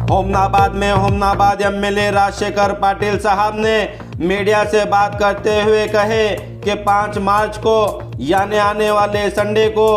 होमनाबाद में होमनाबाद एमएलए राजशेखर पाटिल साहब ने मीडिया से बात करते हुए कहे कि 5 मार्च को यानी आने वाले संडे को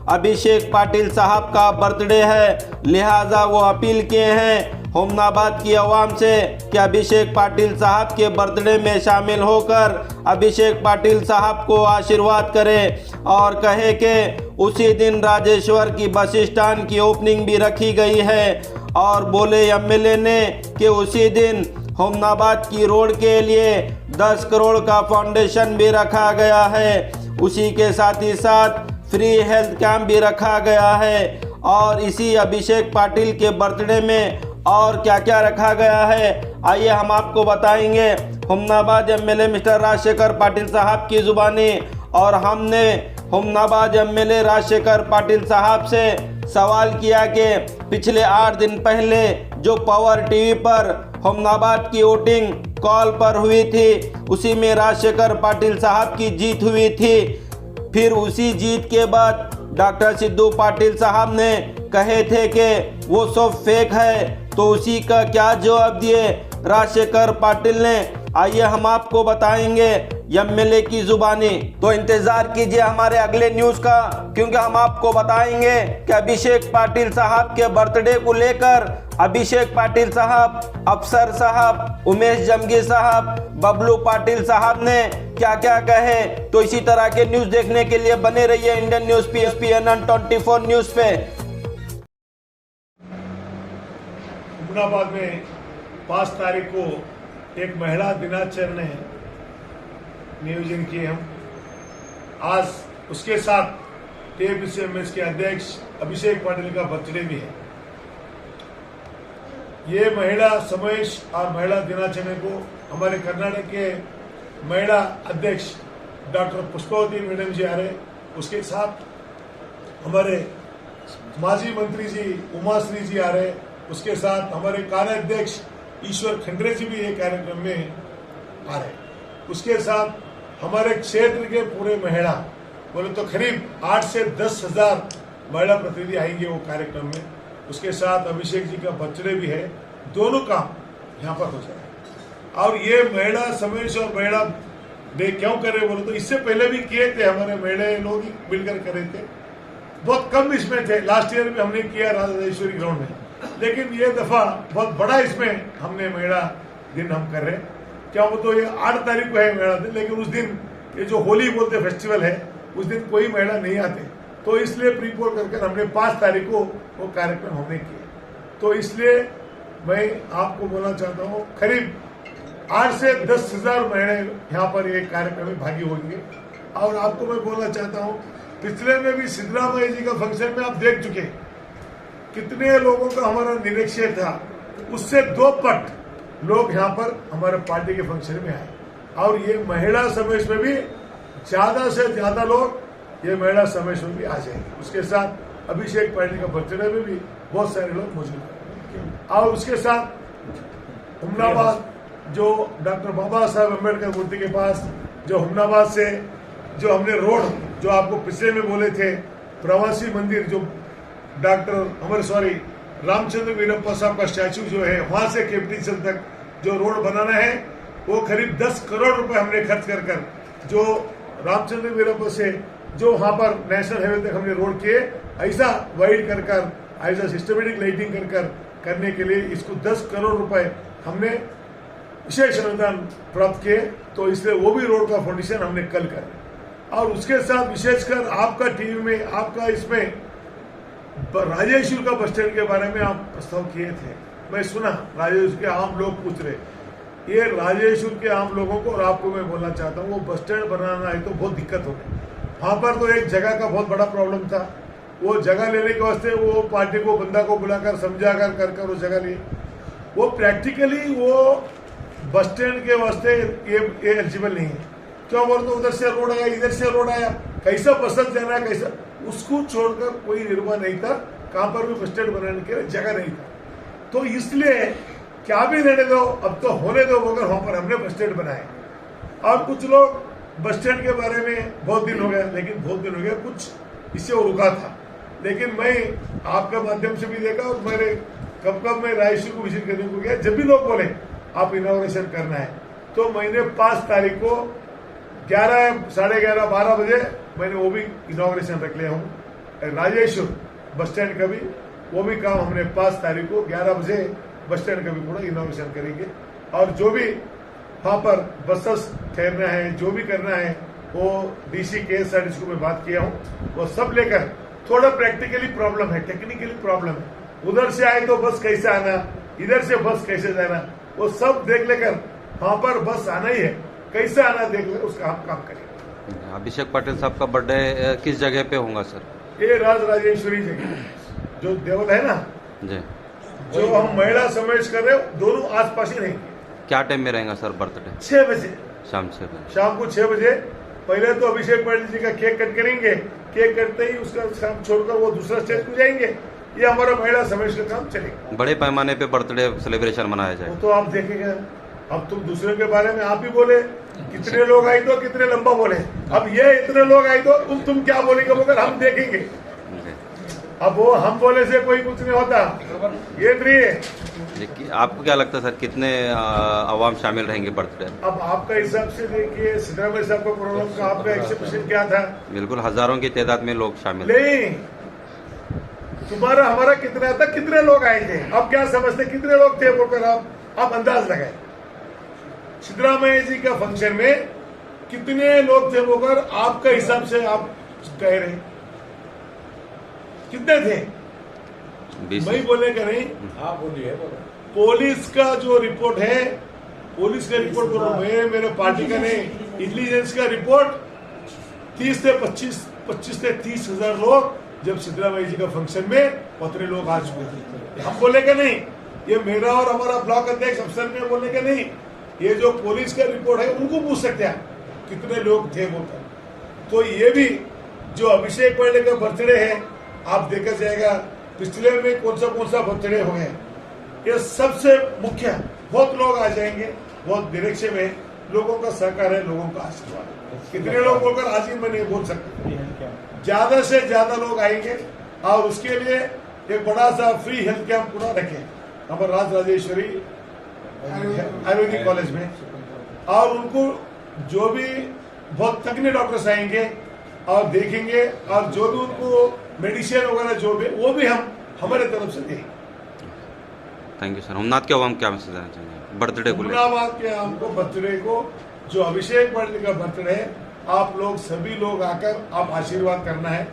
अभिषेक पाटिल साहब का बर्थडे है, लिहाजा वो अपील किए हैं होमनाबाद की आवाम से कि अभिषेक पाटिल साहब के बर्थडे में शामिल होकर अभिषेक पाटिल साहब को आशीर्वाद करें और कहे कि उसी दिन राजेश्वर की बस स्टैंड की ओपनिंग भी रखी गई है और बोले एमएलए ने कि उसी दिन होमनाबाद की रोड के लिए 10 करोड़ का फाउंडेशन भी रखा गया है। उसी के साथ ही साथ फ्री हेल्थ कैंप भी रखा गया है और इसी अभिषेक पाटिल के बर्थडे में और क्या क्या रखा गया है आइए हम आपको बताएंगे होमनाबाद एमएलए मिस्टर राजशेखर पाटिल साहब की जुबानी। और हमने होमनाबाद एमएलए राजशेखर पाटिल साहब से सवाल किया कि पिछले 8 दिन पहले जो पावर टीवी पर होमनाबाद की वोटिंग कॉल पर हुई थी उसी में राजशेखर पाटिल साहब की जीत हुई थी, फिर उसी जीत के बाद डॉक्टर सिद्धू पाटिल साहब ने कहे थे कि वो सब फेक है, तो उसी का क्या जवाब दिए राजशेखर पाटिल ने आइए हम आपको बताएंगे एमएलए की जुबानी। तो इंतजार कीजिए हमारे अगले न्यूज का, क्योंकि हम आपको बताएंगे कि अभिषेक पाटिल साहब के बर्थडे को लेकर अभिषेक पाटिल साहब, अफसर साहब, उमेश जमगी साहब, बबलू पाटिल साहब ने क्या क्या कहे। तो इसी तरह के न्यूज देखने के लिए बने रहिए इंडियन न्यूज PSPNN 24 न्यूज पे। होमनाबाद में 5 तारीख को एक महिला दिनाचरण है नियोजन किए हम। आज उसके साथ TPCMS के अध्यक्ष अभिषेक पाटिल का बर्थडे भी है। ये महिला समावेश और महिला दिनाचरण को हमारे कर्नाटक के महिला अध्यक्ष डॉक्टर पुष्पावती मैडम जी आ रहे, उसके साथ हमारे माजी मंत्री जी उमाश्री जी आ रहे, उसके साथ हमारे कार्याध्यक्ष ईश्वर खंडरे जी भी एक कार्यक्रम में आ रहे, उसके साथ हमारे क्षेत्र के पूरे महिला बोले तो करीब 8 से 10 हजार महिला प्रतिनिधि आएंगे वो कार्यक्रम में। उसके साथ अभिषेक जी का बर्थडे भी है, दोनों काम यहाँ पर हो जाए। और ये महिला समावेश और महिला डे क्यों करे बोले तो इससे पहले भी किए थे, हमारे महिला लोग ही मिलकर करे थे, बहुत कम इसमें थे। लास्ट ईयर भी हमने किया राजेश्वरी ग्राउंड में, लेकिन ये दफा बहुत बड़ा इसमें हमने महिला दिन हम कर रहे हैं। क्या वो तो ये 8 तारीख को है महिला दिन, लेकिन उस दिन ये जो होली बोलते फेस्टिवल है उस दिन कोई महिला नहीं आते, तो इसलिए प्रीपोल करके हमने 5 तारीख को वो कार्यक्रम हमने किया। तो इसलिए मैं आपको बोलना चाहता हूँ करीब 8 से 10 हजार महिलाएं यहाँ पर ये कार्यक्रम में भागी होंगे। और आपको मैं बोलना चाहता हूँ पिछले में भी सिद्धरामैया जी का फंक्शन में आप देख चुके कितने लोगों का हमारा निरीक्षण था, उससे 2 पट लोग यहाँ पर हमारे पार्टी के फंक्शन में आए। और ये महिला समावेश में भी ज्यादा से ज्यादा लोग ये महिला समावेश में भी आ जाएंगे। उसके साथ अभिषेक पाटिल का बर्थडे में भी बहुत सारे लोग मौजूद हैं। और उसके साथ होमनाबाद जो डॉक्टर बाबा साहब अम्बेडकर मूर्ति के पास जो होमनाबाद से जो हमने रोड जो आपको पिछले में बोले थे प्रवासी मंदिर जो रामचंद्र वीरप्पा साहब का स्टैचू जो है वहां से कैपिटल तक जो रोड बनाना है वो करीब 10 करोड़ रुपए हमने खर्च कर जो रामचंद्र वीरप्पा से जो वहां पर नेशनल हाईवे तक हमने रोड किए, ऐसा वाइड कर ऐसा सिस्टमेटिक लाइटिंग करने के लिए इसको 10 करोड़ रुपए हमने विशेष अनुदान प्राप्त किए। तो इसलिए वो भी रोड का फाउंडेशन हमने कल कर। और उसके साथ विशेषकर आपका टीवी में आपका इसमें राजेश्वर का बस स्टैंड के बारे में आप प्रस्ताव किए थे, मैं सुना राजेश्वर के आम लोग पूछ रहे, ये राजेश्वर के आम लोगों को और आपको मैं बोलना चाहता हूँ वो बस स्टैंड बनाना है तो बहुत दिक्कत हो गई। वहां पर तो एक जगह का बहुत बड़ा प्रॉब्लम था, वो जगह लेने के वास्ते वो पार्टी को बंदा को बुलाकर समझाकर कर वो जगह लिए, वो प्रैक्टिकली वो बस स्टैंड के वास्ते ये एलिजिबल नहीं है। क्यों बोल तो उधर से रोड आया इधर से रोड आया, कैसा पसंद जाना है कैसा, उसको छोड़कर कोई निर्माण नहीं था, कहां पर भी बस स्टैंड बनाने के लिए जगह नहीं था। तो इसलिए क्या भी लेने दो अब तो होने दो मगर वहां पर हमने बस स्टैंड बनाए। और कुछ लोग बस स्टैंड के बारे में बहुत दिन हो गया, लेकिन बहुत दिन हो गया कुछ इससे वो रुका था, लेकिन मैं आपके माध्यम से भी देखा और मेरे कब कब मैं रायचूर को विजिट करने को गया, जब भी लोग बोले आप इनॉग्रेशन करना है तो मैंने 5 तारीख को 11, साढ़े 11, 12 बजे मैंने वो भी इनॉग्रेशन रख लिया हूँ। राजेश्वर बस स्टैंड का भी वो भी काम हमने 5 तारीख को 11 बजे बस स्टैंड का भी पूरा इनॉग्रेशन करेंगे। और जो भी वहाँ पर बसेस ठहरना है, जो भी करना है, वो डीसी KSRTC को मैं बात किया हूँ, वो सब लेकर थोड़ा प्रैक्टिकली प्रॉब्लम है, टेक्निकली प्रॉब्लम है, उधर से आए तो बस कैसे आना, इधर से बस कैसे जाना, वो सब देख लेकर वहाँ पर बस आना ही है, कैसे आना देख लेकर उसका हम काम करेंगे। अभिषेक पाटिल साहब का बर्थडे किस जगह पे होगा सर? ये राजराजेश्वरी जगह जो देवल है ना जी, जो हम महिला समावेश कर रहे हो, दोनों आसपास ही रहेंगे। क्या टाइम में रहेगा सर बर्थडे? 6 बजे शाम 6 बजे। शाम को 6 बजे पहले तो अभिषेक पाटिल जी का केक कट करेंगे, केक कटते ही उसका काम छोड़कर वो दूसरा स्टेज पे जाएंगे। ये हमारा महिला समावेश का काम चलेगा। बड़े पैमाने पे बर्थडे सेलिब्रेशन मनाया वो जाएगा। तो आप देखेंगे। अब तुम दूसरे के बारे में आप ही बोले, कितने लोग आए तो कितने लंबा बोले, अब ये इतने लोग आए तो तुम क्या बोलेंगे मगर हम देखेंगे। जी। अब वो हम बोले से कोई कुछ नहीं होता, ये नहीं है। जी, आपको क्या लगता है सर कितने आवाम शामिल रहेंगे बर्थडे? अब आपका हिसाब से देखिए, सिद्धरामैया साहब का प्रोग्राम का आपका एक्सेप्शन क्या था? बिल्कुल हजारों की तादाद में लोग शामिल। नहीं, तुम्हारा हमारा कितना था, कितने लोग आए थे, अब क्या समझते कितने लोग थे बोलकर आप अंदाज लगाए। सिद्धरामैया जी का फंक्शन में कितने लोग थे बोलकर आपका हिसाब से आप कह रहे कितने थे? 20। मैं बोलेगा नहीं, पुलिस का जो रिपोर्ट है, पुलिस का रिपोर्ट बोलो, मेरे पार्टी का नहीं, इंटेलिजेंस का रिपोर्ट 30 से 30 हजार लोग जब सिद्धरामैया जी का फंक्शन में उतने लोग आ चुके थे। हम बोलेगा नहीं, ये मेरा और हमारा ब्लॉक अध्यक्ष अफसर में बोलेगा नहीं, ये जो पुलिस का रिपोर्ट है उनको पूछ सकते हैं कितने लोग थे बोलकर। तो ये भी जो अभिषेक पाटिल का बर्थडे है, आप देखा जाएगा पिछले में कौन सा बर्थडे हो गया, ये सबसे मुख्य बहुत लोग आ जाएंगे, बहुत डायरेक्शन में लोगों का सहकार है, लोगों का आशीर्वाद। कितने लोग बोलकर आज ही मैं नहीं बोल सकता, ज्यादा से ज्यादा लोग आएंगे। और उसके लिए एक बड़ा सा फ्री हेल्थ कैंप पूरा रखें हमारे राजराजेश्वरी आयुर्वेदिक कॉलेज में, और उनको जो भी बहुत तकनीकी डॉक्टर्स आएंगे और देखेंगे, और जो भी उनको मेडिसिन वगैरह जो भी वो भी हम हमारे तरफ से देंगे। Thank you sir. हमनाथ के अवाम क्या मैसेज देना चाहेंगे बर्थडे को? हुमनाबाद के हमको बर्थडे को जो अभिषेक पाटिल का बर्थडे है, आप लोग सभी लोग आकर आप आशीर्वाद करना है।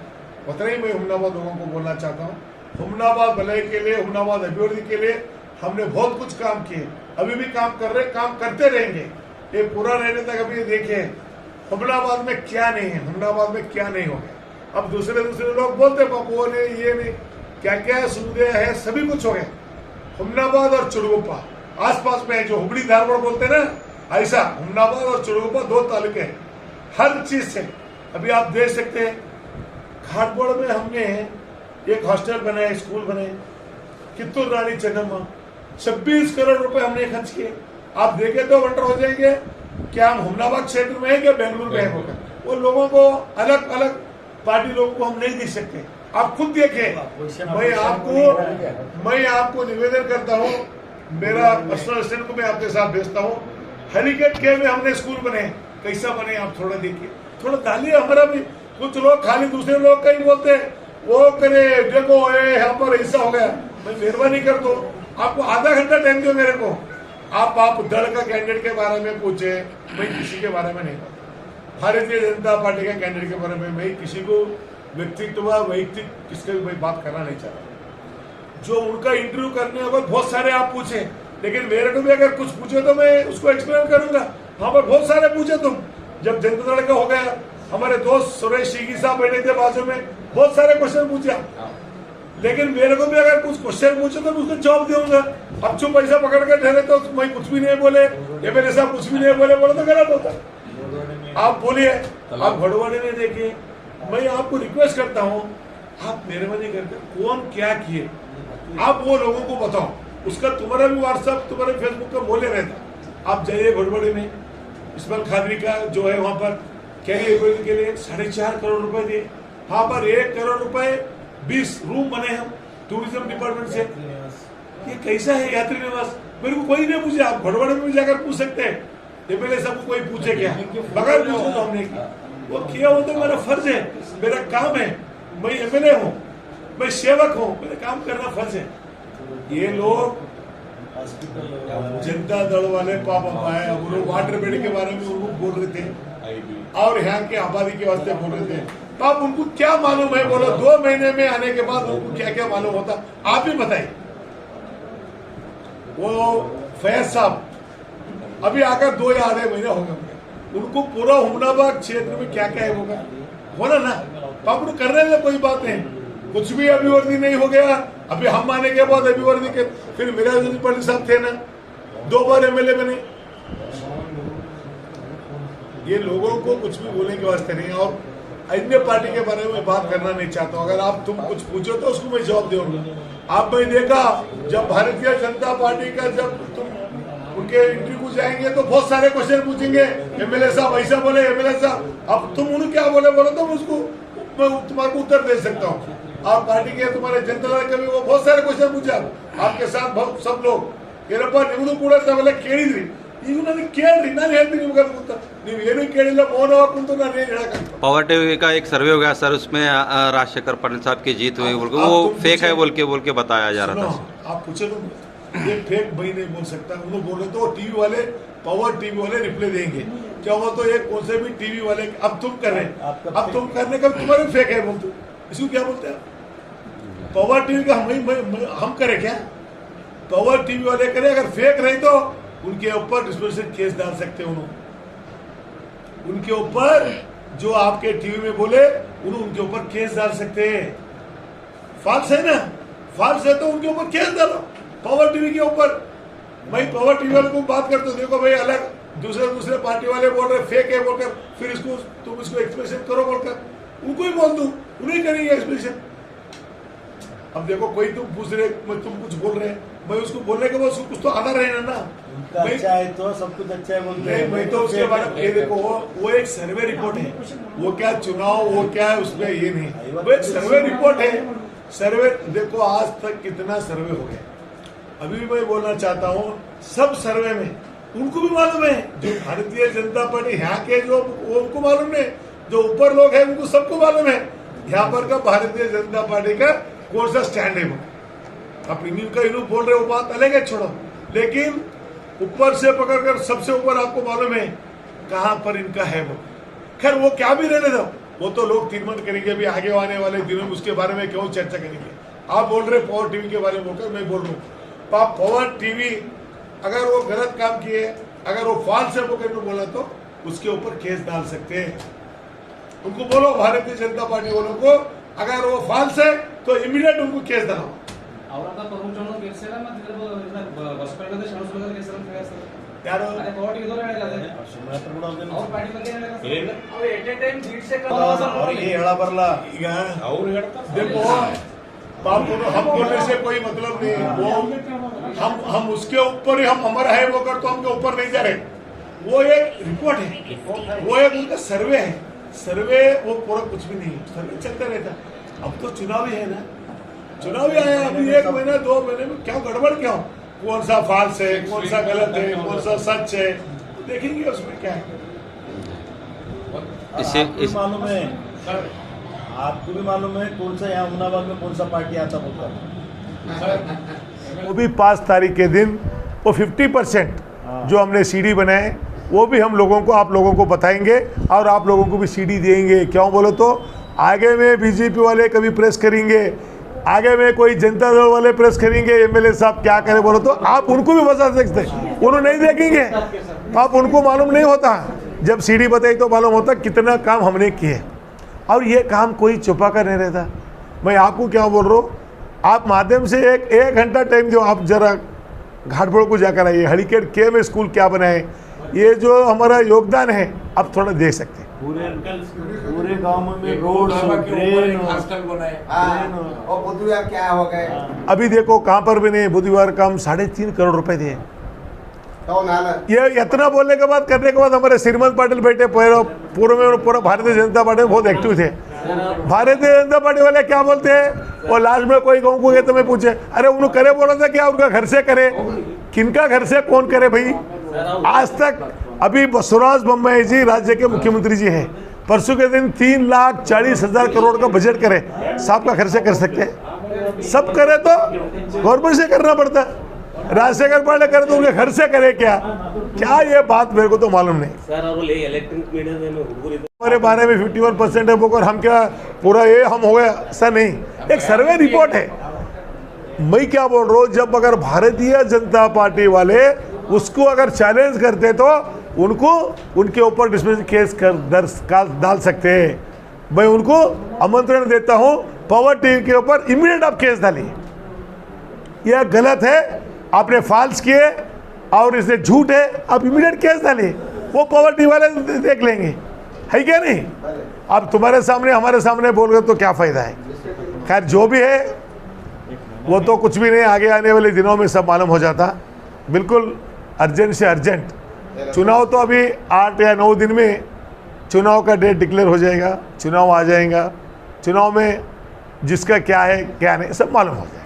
उतना ही मैं हुमनाबाद लोगों को बोलना चाहता हूँ, हुमनाबाद भलाई के लिए, हुमनाबाद अभिवृद्धि के लिए हमने बहुत कुछ काम किए, अभी भी काम कर रहे, काम करते रहेंगे। ये पूरा रहने तक अभी देखिए हुमनाबाद में क्या नहीं है, हुमनाबाद में क्या नहीं हो गया। अब दूसरे लोग बोलते बापू ने ये नहीं, क्या क्या सुविधा है, सभी कुछ हो गया। हुमनाबाद और चुड़गुप्पा आसपास में है, जो हुबड़ी धारवाड़ बोलते ना, ऐसा हुमनाबाद और चुड़गुप्पा 2 तालुके हैं हर चीज से। अभी आप देख सकते हैं घाटबोड़ में हमने एक हॉस्टल बनाया, स्कूल बनाए, कित्तूर रानी चन्नम्मा 26 करोड़ रुपए हमने खर्च किए। आप देखे तो वंडर हो जाएंगे क्या हम हुमनाबाद क्षेत्र में है क्या बेंगलुरु में है। वो लोगों को अलग अलग पार्टी लोगों को हम नहीं दे सकते, आप खुद देखें। मैं आपको निवेदन करता हूँ, मेरा पर्सनल असिस्टेंट को मैं आपके साथ भेजता हूँ। हेलीकैट के में हमने स्कूल बने, कैसा बने आप थोड़ा देखिए, थोड़ा डालिए। हमारा भी कुछ लोग खाली दूसरे लोग का ही बोलते वो करे, देखो यहाँ पर ऐसा हो गया। मैं मेहरबानी कर दो, आपको आधा घंटा टाइम दो मेरे को, आप दल का कैंडिडेट के बारे में पूछे, मैं किसी के बारे में नहीं बोलता। भारतीय जनता पार्टी के कैंडिडेट के बारे में मैं किसी को व्यक्तित्व वैयक्तिक किसके भी मैं बात करना नहीं चाहता। जो उनका इंटरव्यू करने होगा बहुत सारे आप पूछे, लेकिन मेरे को भी अगर कुछ पूछे तो मैं उसको एक्सप्लेन करूंगा। वहां पर बहुत सारे पूछे तुम, जब जनता दल का हो गया, हमारे दोस्त सुरेश शिगी साहब बैठे थे बाजू में, बहुत सारे क्वेश्चन पूछा, लेकिन मेरे को भी अगर कुछ क्वेश्चन पूछे तो मैं उसको जवाब दूंगा। अब चुप पैसा पकड़ के ठहरे तो मैं कुछ भी नहीं बोले, ये मेरे साहब कुछ भी नहीं बोले तो गलत होता। आप बोलिए, आप भड़वाने में देखिए। मैं आपको रिक्वेस्ट करता हूँ, आप मेहरबानी करके कौन क्या किए आप वो लोगों को बताओ। उसका तुम्हारा भी व्हाट्सएप, तुम्हारे फेसबुक का बोले रहता। आप जाइए भड़वाड़े में, इस्माइल खादरी का जो है वहां पर कैरियर के लिए 4.5 करोड़ रुपए दिए। वहां पर 1 करोड़ रुपए 20 रूम बने हम टूरिज्म डिपार्टमेंट से। ये कैसा है यात्री निवास? मेरे को कोई नहीं पूछे, आप भड़बड़ में भी जाकर पूछ सकते हैं, एमएलए साहब को कोई पूछे क्या? बगैर पूछे तो हमने किया, वो किया, वो तो मेरा फर्ज है, मेरा काम है, मैं एमएलए हूँ, मैं सेवक हूँ, मेरा काम करना फर्ज है। ये लोग जनता दल वाले पापा आए, वो लोग वाटर बेड के बारे में उनको बोल रहे थे और यहाँ के आबादी के वास्ते बोल रहे थे। पाप उनको क्या मालूम है? बोलो 2 महीने में आने के बाद उनको क्या क्या मालूम होता, आप ही बताइए। वो फैज साहब अभी आकर 2 या आधे महीने हो गए, उनको पूरा हुमनाबाद क्षेत्र में क्या क्या है होना ना, पाप करने में कोई बात नहीं, कुछ भी अभिवर्दी नहीं हो गया। अभी हम आने के बाद अभिवर्दी के फिर मेरा पाटिल साहब थे ना, 2 बार एमएलए बने। ये लोगों को कुछ भी बोलने के वास्ते नहीं, और अन्य पार्टी के बारे में बात करना नहीं चाहता हूँ। अगर आप तुम कुछ पूछो तो उसको मैं जवाब दूंगा। आप मैं देखा जब भारतीय जनता पार्टी का जब तुम उनके इंटरव्यू जाएंगे तो बहुत सारे क्वेश्चन पूछेंगे, एमएलए साहब ऐसा बोले, एमएलए साहब अब तुम उन्हें क्या बोले बोलो तो उसको मैं तुम्हारे उत्तर दे सकता हूँ। आप पार्टी के तुम्हारे जनता दल के भी वो बहुत सारे क्वेश्चन पूछे, आपके साथ सब लोग ಏನಪ್ಪ ನಿಮ್ಮದು ಕೂಡ ತಾವೆಲ್ಲ ಕೇಳಿದ್ರಿ, ಈಗ ನನಗೆ ಕೇಳ್ರಿ, ನಾನು ಹೇಳ್ತೀನಿ ನಿಮ್ಗೆ ಅಂತ, ನೀವು ಏನೂ ಕೇಳಿಲ್ಲ, ಮೌನವಾಗಿ ಕುಂತು ನಾನು ಏನು ಹೇಳಕ್ಕಾಗ್ತದೆ। पावर टीवी का एक सर्वे हो गया सर, उसमें राजशेखर पाटिल साहब की जीत हुई बोल के वो फेक है बोल के बताया जा रहा था। आप पूछे तो ये फेक भाई नहीं बोल सकता, उन्होंने बोले तो टीवी वाले, पावर टीवी वाले रिप्लाई देंगे क्या हुआ, तो एक कौन से भी टीवी वाले अब तुम कर रहे हैं, अब तुम करने का तुम्हारे फेक है बोलते, इसको क्या बोलते हैं? पावर टीवी का हम करें क्या? पावर टीवी वाले करें, अगर फेक रहे तो उनके ऊपर डिस्पोजिशन केस डाल सकते हैं, उनके ऊपर जो आपके टीवी में बोले उनके ऊपर केस डाल सकते हैं। फॉल्स है ना, फॉल्स है तो उनके ऊपर केस डालो। पावर टीवी के ऊपर मैं पावर टीवी वाले को बात करता हूँ, देखो भाई अलग दूसरे पार्टी वाले बोल रहे फेक है बोलकर, फिर इसको तुम इसको एक्सप्रेशन करो बोलकर उनको ही बोल दूं, उन्हें करेंगे एक्सप्रेशन। अब देखो कोई तुम पूछ रहे, मैं तुम कुछ बोल रहे, मैं उसको बोलने के बाद उसको कुछ तो आना रहेगा ना, अच्छा है तो सब कुछ अच्छा है बोलते हैं। मैं तो उसके बारे में ये देखो, वो एक सर्वे रिपोर्ट है, वो क्या चुनाव वो क्या है उसमें ये नहीं, वो एक सर्वे रिपोर्ट है। सर्वे देखो आज तक कितना सर्वे हो गया, अभी भी मैं बोलना चाहता हूँ सब सर्वे में उनको भी मालूम है, जो भारतीय जनता पार्टी यहाँ के जो उनको मालूम है, जो ऊपर लोग हैं उनको सबको मालूम है यहाँ पर का भारतीय जनता पार्टी का कौन सा स्टैंड है। आप इनका इन्हों बोल रहे हो बात अलग है, छोड़ो, लेकिन ऊपर से पकड़कर सबसे ऊपर आपको मालूम है कहां पर इनका है वो। खैर वो क्या भी रहने दो, वो तो लोग तीर्मान करेंगे अभी आगे आने वाले दिनों में, उसके बारे में क्यों चर्चा करेंगे। आप बोल रहे पावर टीवी के बारे में बोलकर मैं बोल रहा हूँ, पावर टीवी अगर वो गलत काम किए, अगर वो फॉल्स है वो करके बोला तो उसके ऊपर केस डाल सकते हैं। उनको बोलो भारतीय जनता पार्टी वालों को, अगर वो फॉल्स है तो इमीडिएट उनको केस डालो। ಯಾರು ಅವ್ರಿಗೆ ಹೇಳ ಬರಲ್ಲ ಈಗ ಅವ್ರು ಹೇಳ್ತಾರೆ, देखो बाप हम बोलने से कोई मतलब नहीं, वो हम उसके ऊपर ही हम हमारा है वो कर तो हमके ऊपर नहीं जा रहे, वो एक रिपोर्ट है, वो एक उनका सर्वे है, सर्वे वो पूरा कुछ भी नहीं है, सर्वे चलता रहता। अब तो चुनावी है ना, चुनावी आया अभी 1 महीना 2 महीने में क्या गड़बड़ क्या हो, कौन सा फॉल्स है, कौन सा गलत है, कौन सा सच है, देखेंगे उसमें क्या है। आपको मालूम है, आपको भी मालूम है कौन सा यहाँ अमनाबाद में कौन सा पार्टी आता होगा। वो भी 5 तारीख के दिन वो 50% जो हमने सीडी बनाए वो भी हम लोगों को, आप लोगों को बताएंगे और आप लोगों को भी सीडी देंगे। क्यों बोलो तो आगे में बीजेपी वाले कभी प्रेस करेंगे, आगे में कोई जनता दल वाले प्रेस करेंगे, एमएलए साहब क्या करे बोलो तो आप उनको भी बता सकते, उन्होंने नहीं देखेंगे, आप उनको मालूम नहीं होता, जब सीडी बताई तो मालूम होता कितना काम हमने किए। और ये काम कोई छुपा कर नहीं रहता। मैं आपको क्या बोल रहा हूँ, आप माध्यम से एक घंटा टाइम दो, आप जरा घाटबोड़ को जाकर आइए, हरिकेट के में स्कूल क्या बनाए, ये जो हमारा योगदान है आप थोड़ा देख सकते हैं। पूरे गांव में रोड ड्रेन और बुधवार क्या हो गए, अभी देखो कहाँ पर भी नहीं, बुधवार का हम 3.5 करोड़ रुपए दिए। तो नाला ये इतना बोलने के बाद करने के बाद हमारे श्रीमंत पाटिल बैठे पूर्व में पूरा भारतीय जनता पार्टी में बहुत एक्टिव थे, भारतीय जनता पार्टी वाले क्या बोलते हैं, वो लास्ट में कोई गाँव को गए तो मैं पूछे, अरे उन्होंने करे बोला था क्या, उनका घर से करे, किनका घर से कौन करे भाई। आज तक अभी बसवराज बोम्मई जी राज्य के मुख्यमंत्री जी हैं, परसों के दिन 3,40,000 करोड़ का बजट करे, साहब का खर्चे कर सकते हैं, सब करे तो गवर्नमेंट से करना पड़ता है, राजशेखर पांडे करे तो उनके घर से करे क्या, क्या ये बात मेरे को तो मालूम नहीं। हमारे बारे में 51% है बुक, और हम क्या पूरा ये हम हो गया, ऐसा नहीं, एक सर्वे रिपोर्ट है। मैं क्या बोल रहा हूँ, जब अगर भारतीय जनता पार्टी वाले उसको अगर चैलेंज करते तो उनको उनके ऊपर डिसमिस केस कर डाल सकते हैं। मैं उनको आमंत्रण देता हूँ, पावर टीवी के ऊपर इमीडिएट आप केस डालिए, यह गलत है, आपने फॉल्स किए और इसने झूठ है, आप इमीडिएट केस डालिए, वो पावर टीवी वाले देख लेंगे, है क्या नहीं। अब तुम्हारे सामने हमारे सामने बोल रहे तो क्या फ़ायदा है। खैर जो भी है वो तो कुछ भी नहीं, आगे आने वाले दिनों में सब मालूम हो जाता। बिल्कुल अर्जेंट से अर्जेंट चुनाव तो अभी 8 या 9 दिन में चुनाव का डेट डिक्लेयर हो जाएगा, चुनाव आ जाएगा, चुनाव में जिसका क्या है क्या नहीं सब मालूम हो जाएगा।